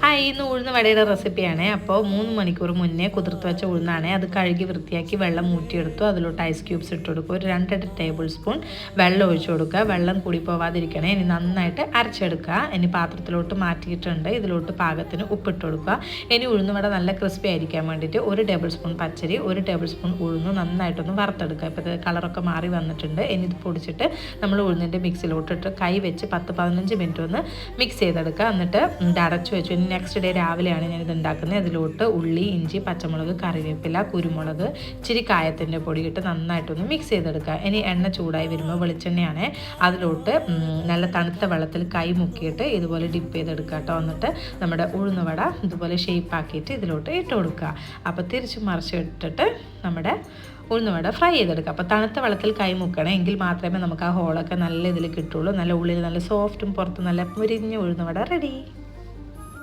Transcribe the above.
ഇന്ന് ഉഴുന്ന് വടയുടെ റെസിപ്പിയാണ്. അപ്പോൾ 3 മണിക്കൂർ മുന്നേ കുതിർത്ത് വെച്ച ഉഴുന്നാണ്. അത് കഴുകി വൃത്തിയാക്കി വെള്ളം ഊറ്റിയെടുത്തു. അതിലോട്ട് ഐസ് ക്യൂബ്സ് ഇട്ട് കൊടുക്കുക. ഒരു 2 ടേബിൾ സ്പൂൺ വെള്ളം ഒഴിച്ചു കൊടുക്കുക. വെള്ളം കൂടി പോവാതിരിക്കണേ. ഇനി നന്നായിട്ട് അരച്ചെടുക്കുക. ഇനി പാത്രത്തിലോട്ട് മാറ്റിയിട്ടുണ്ട്. ഇതിലോട്ട് പാകത്തിന് ഉപ്പിട്ട് കൊടുക്കുക. ഇനി ഉഴുന്ന് വട നല്ല ക്രിസ്പി ആയിരിക്കാൻ വേണ്ടിയിട്ട് 1 ടേബിൾ സ്പൂൺ പച്ചരി, 1 ടേബിൾ സ്പൂൺ ഉഴുന്ന് നന്നായിട്ടൊന്ന് വറുത്തെടുക്കുക. ഇപ്പോൾ ഇത് കളറൊക്കെ മാറി വന്നിട്ടുണ്ട്. ഇനി ഇത് പൊടിച്ചിട്ട് നമ്മൾ ഉഴുന്നിൻ്റെ മിക്സിലോട്ടിട്ട് കൈ വെച്ച് 10-15 മിനിറ്റ് ഒന്ന് മിക്സ് ചെയ്തെടുക്കുക. എന്നിട്ട് ഇത് അടച്ചു വെച്ചു. ഇനി നെക്സ്റ്റ് ഡേ രാവിലെയാണ് ഞാനിത് ഉണ്ടാക്കുന്നത്. ഇതിലോട്ട് ഉള്ളി, ഇഞ്ചി, പച്ചമുളക്, കറിവേപ്പില, കുരുമുളക്, ഇച്ചിരി കായത്തിൻ്റെ പൊടി ഇട്ട് നന്നായിട്ടൊന്ന് മിക്സ് ചെയ്തെടുക്കുക. ഇനി എണ്ണ ചൂടായി വരുമ്പോൾ വെളിച്ചെണ്ണയാണ്. അതിലോട്ട് നല്ല തണുത്ത വെള്ളത്തിൽ കൈ മുക്കിയിട്ട് ഇതുപോലെ ഡിപ്പ് ചെയ്തെടുക്കുക കേട്ടോ. എന്നിട്ട് നമ്മുടെ ഉഴുന്ന് വട ഇതുപോലെ ഷേപ്പാക്കിയിട്ട് ഇതിലോട്ട് ഇട്ട് കൊടുക്കുക. അപ്പോൾ തിരിച്ച് മറിച്ച് ഇട്ടിട്ട് നമ്മുടെ ഉഴുന്ന് വട ഫ്രൈ ചെയ്തെടുക്കുക. അപ്പോൾ തണുത്ത വെള്ളത്തിൽ കൈ മുക്കണം, എങ്കിൽ മാത്രമേ നമുക്ക് ആ ഹോളൊക്കെ നല്ല ഇതിൽ കിട്ടുള്ളൂ. നല്ല ഉള്ളിൽ നല്ല സോഫ്റ്റും പുറത്ത് നല്ല മുരിഞ്ഞ ഉഴുന്ന് വട റെഡി.